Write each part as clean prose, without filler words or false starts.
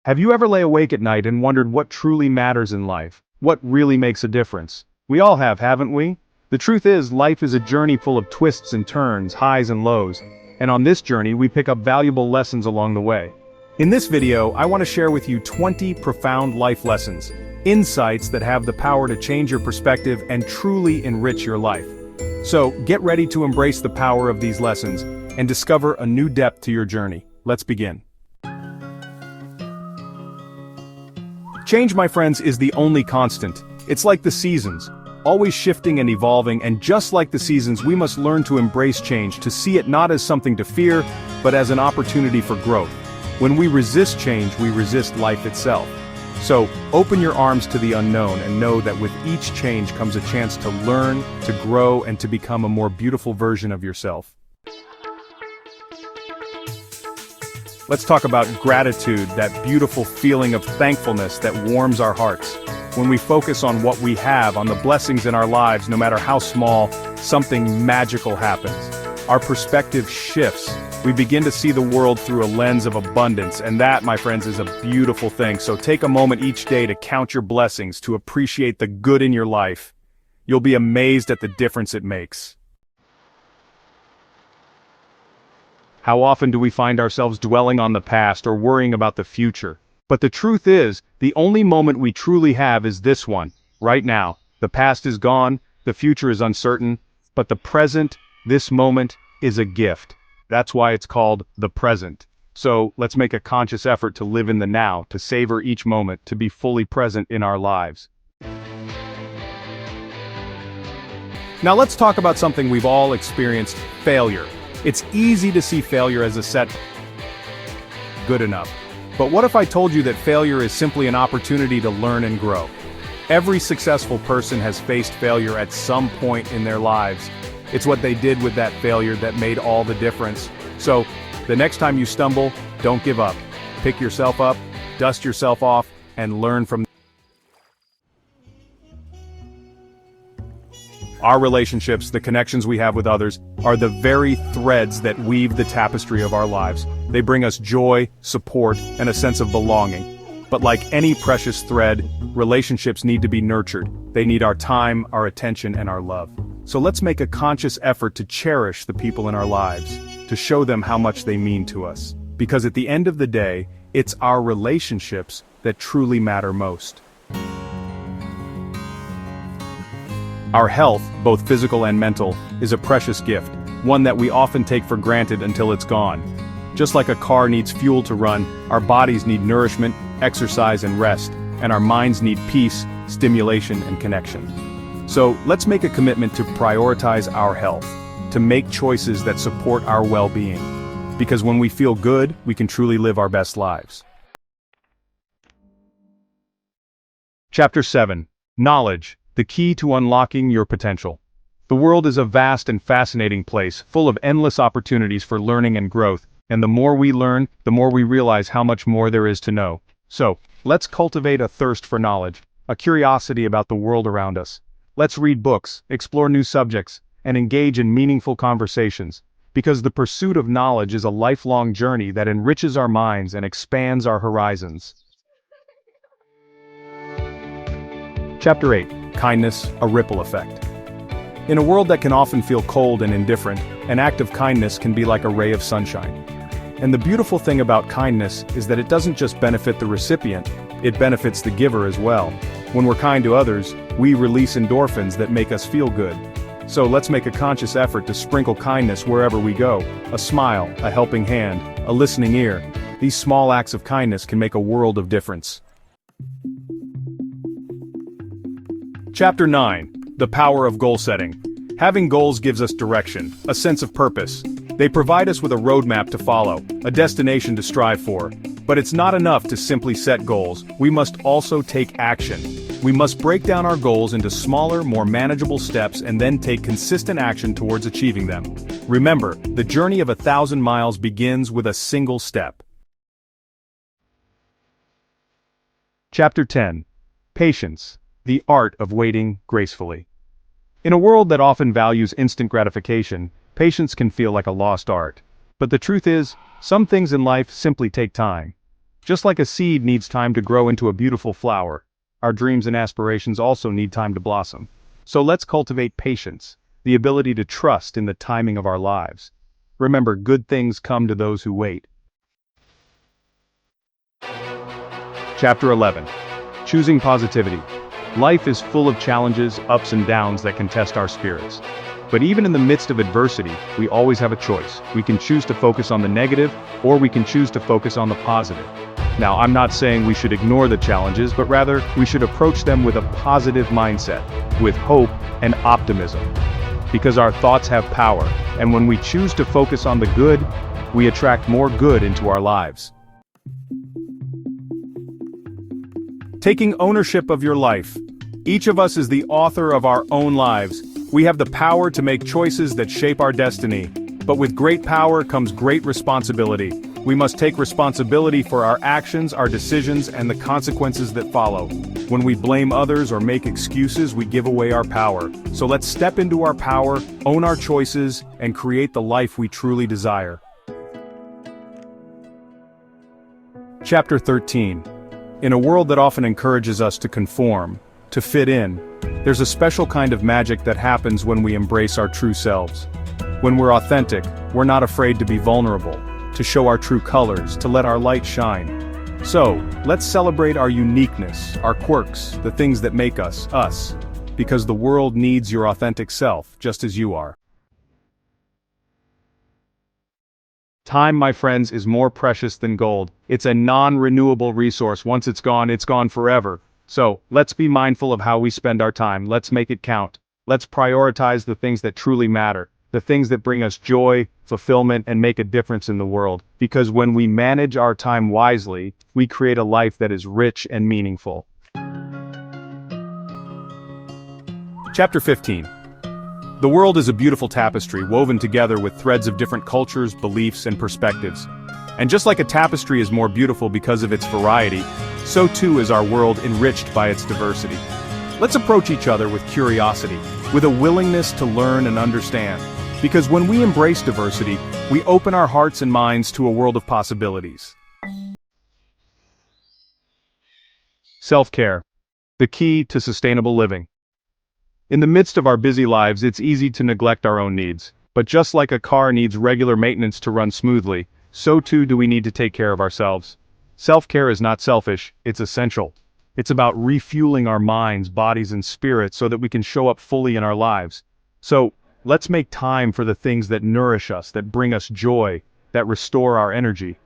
Have you ever lay awake at night and wondered what truly matters in life? What really makes a difference? We all have, haven't we? The truth is, life is a journey full of twists and turns, highs and lows. And on this journey, we pick up valuable lessons along the way. In this video, I want to share with you 20 profound life lessons, insights that have the power to change your perspective and truly enrich your life. So, get ready to embrace the power of these lessons and discover a new depth to your journey. Let's begin. Change, my friends, is the only constant. It's like the seasons, always shifting and evolving, and just like the seasons, we must learn to embrace change, to see it not as something to fear, but as an opportunity for growth. When we resist change, we resist life itself. So, open your arms to the unknown and know that with each change comes a chance to learn, to grow, and to become a more beautiful version of yourself. Let's talk about gratitude, that beautiful feeling of thankfulness that warms our hearts. When we focus on what we have, on the blessings in our lives, no matter how small, something magical happens. Our perspective shifts. We begin to see the world through a lens of abundance, and that, my friends, is a beautiful thing. So take a moment each day to count your blessings, to appreciate the good in your life. You'll be amazed at the difference it makes. How often do we find ourselves dwelling on the past or worrying about the future? But the truth is, the only moment we truly have is this one, right now. The past is gone, the future is uncertain, but the present, this moment, is a gift. That's why it's called the present. So, let's make a conscious effort to live in the now, to savor each moment, to be fully present in our lives. Now let's talk about something we've all experienced, failure. It's easy to see failure as a set good enough. But what if I told you that failure is simply an opportunity to learn and grow? Every successful person has faced failure at some point in their lives. It's what they did with that failure that made all the difference. So, the next time you stumble, don't give up. Pick yourself up, dust yourself off, and learn from our relationships, the connections we have with others, are the very threads that weave the tapestry of our lives. They bring us joy, support, and a sense of belonging. But like any precious thread, relationships need to be nurtured. They need our time, our attention, and our love. So let's make a conscious effort to cherish the people in our lives, to show them how much they mean to us. Because at the end of the day, it's our relationships that truly matter most. Our health, both physical and mental, is a precious gift, one that we often take for granted until it's gone. Just like a car needs fuel to run, our bodies need nourishment, exercise, and rest, and our minds need peace, stimulation, and connection. So, let's make a commitment to prioritize our health, to make choices that support our well-being. Because when we feel good, we can truly live our best lives. Chapter 7. Knowledge. The key to unlocking your potential. The world is a vast and fascinating place, full of endless opportunities for learning and growth, and the more we learn, the more we realize how much more there is to know. So, let's cultivate a thirst for knowledge, a curiosity about the world around us. Let's read books, explore new subjects, and engage in meaningful conversations, because the pursuit of knowledge is a lifelong journey that enriches our minds and expands our horizons. Chapter 8. Kindness, a ripple effect. In a world that can often feel cold and indifferent, an act of kindness can be like a ray of sunshine. And the beautiful thing about kindness is that it doesn't just benefit the recipient, it benefits the giver as well. When we're kind to others, we release endorphins that make us feel good. So let's make a conscious effort to sprinkle kindness wherever we go. A smile, a helping hand, a listening ear. These small acts of kindness can make a world of difference. Chapter 9. The power of goal setting. Having goals gives us direction, a sense of purpose. They provide us with a roadmap to follow, a destination to strive for. But it's not enough to simply set goals, we must also take action. We must break down our goals into smaller, more manageable steps and then take consistent action towards achieving them. Remember, the journey of 1,000 miles begins with a single step. Chapter 10. Patience. The art of waiting gracefully. In a world that often values instant gratification, patience can feel like a lost art. But the truth is, some things in life simply take time. Just like a seed needs time to grow into a beautiful flower, our dreams and aspirations also need time to blossom. So let's cultivate patience, the ability to trust in the timing of our lives. Remember, good things come to those who wait. Chapter 11. Choosing positivity. Life is full of challenges, ups and downs that can test our spirits. But even in the midst of adversity, we always have a choice. We can choose to focus on the negative, or we can choose to focus on the positive. Now, I'm not saying we should ignore the challenges, but rather, we should approach them with a positive mindset, with hope and optimism. Because our thoughts have power, and when we choose to focus on the good, we attract more good into our lives. Taking ownership of your life. Each of us is the author of our own lives. We have the power to make choices that shape our destiny. But with great power comes great responsibility. We must take responsibility for our actions, our decisions, and the consequences that follow. When we blame others or make excuses, we give away our power. So let's step into our power, own our choices, and create the life we truly desire. Chapter 13. In a world that often encourages us to conform, to fit in, there's a special kind of magic that happens when we embrace our true selves. When we're authentic, we're not afraid to be vulnerable, to show our true colors, to let our light shine. So, let's celebrate our uniqueness, our quirks, the things that make us, us. Because the world needs your authentic self, just as you are. Time, my friends, is more precious than gold. It's a non-renewable resource. Once it's gone forever. So, let's be mindful of how we spend our time. Let's make it count. Let's prioritize the things that truly matter. The things that bring us joy, fulfillment, and make a difference in the world. Because when we manage our time wisely, we create a life that is rich and meaningful. Chapter 15. The world is a beautiful tapestry woven together with threads of different cultures, beliefs, and perspectives. And just like a tapestry is more beautiful because of its variety, so too is our world enriched by its diversity. Let's approach each other with curiosity, with a willingness to learn and understand. Because when we embrace diversity, we open our hearts and minds to a world of possibilities. Self-care. The key to sustainable living. In the midst of our busy lives, it's easy to neglect our own needs. But just like a car needs regular maintenance to run smoothly, so too do we need to take care of ourselves. Self-care is not selfish, it's essential. It's about refueling our minds, bodies, and spirits so that we can show up fully in our lives. So, let's make time for the things that nourish us, that bring us joy, that restore our energy.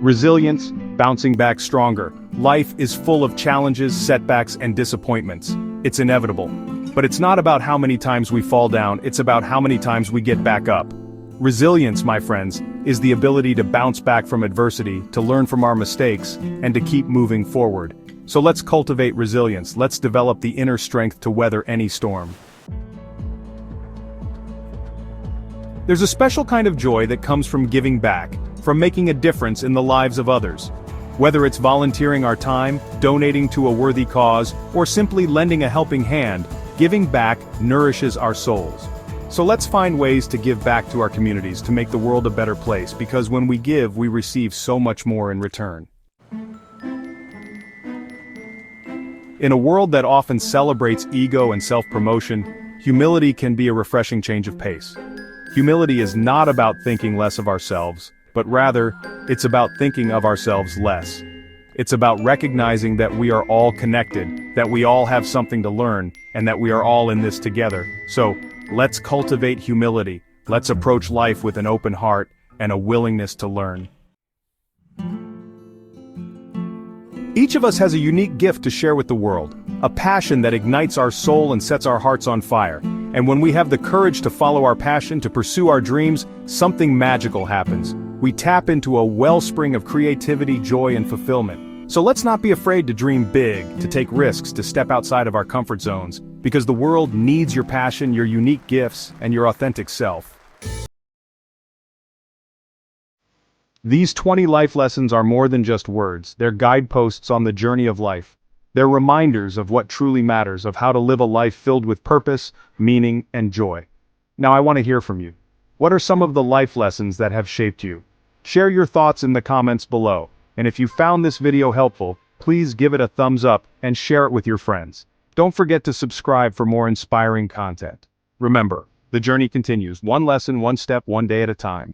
Resilience, bouncing back stronger. Life is full of challenges, setbacks, and disappointments. It's inevitable. But it's not about how many times we fall down, it's about how many times we get back up. Resilience, my friends, is the ability to bounce back from adversity, to learn from our mistakes, and to keep moving forward. So let's cultivate resilience, let's develop the inner strength to weather any storm. There's a special kind of joy that comes from giving back, from making a difference in the lives of others. Whether it's volunteering our time, donating to a worthy cause, or simply lending a helping hand, giving back nourishes our souls. So let's find ways to give back to our communities to make the world a better place, because when we give, we receive so much more in return. In a world that often celebrates ego and self-promotion, humility can be a refreshing change of pace. Humility is not about thinking less of ourselves, but rather, it's about thinking of ourselves less. It's about recognizing that we are all connected, that we all have something to learn, and that we are all in this together. So, let's cultivate humility. Let's approach life with an open heart and a willingness to learn. Each of us has a unique gift to share with the world, a passion that ignites our soul and sets our hearts on fire. And when we have the courage to follow our passion, to pursue our dreams, something magical happens. We tap into a wellspring of creativity, joy, and fulfillment. So let's not be afraid to dream big, to take risks, to step outside of our comfort zones, because the world needs your passion, your unique gifts, and your authentic self. These 20 life lessons are more than just words, they're guideposts on the journey of life. They're reminders of what truly matters, of how to live a life filled with purpose, meaning, and joy. Now I want to hear from you. What are some of the life lessons that have shaped you? Share your thoughts in the comments below, and if you found this video helpful, please give it a thumbs up and share it with your friends. Don't forget to subscribe for more inspiring content. Remember, the journey continues, one lesson, one step, one day at a time.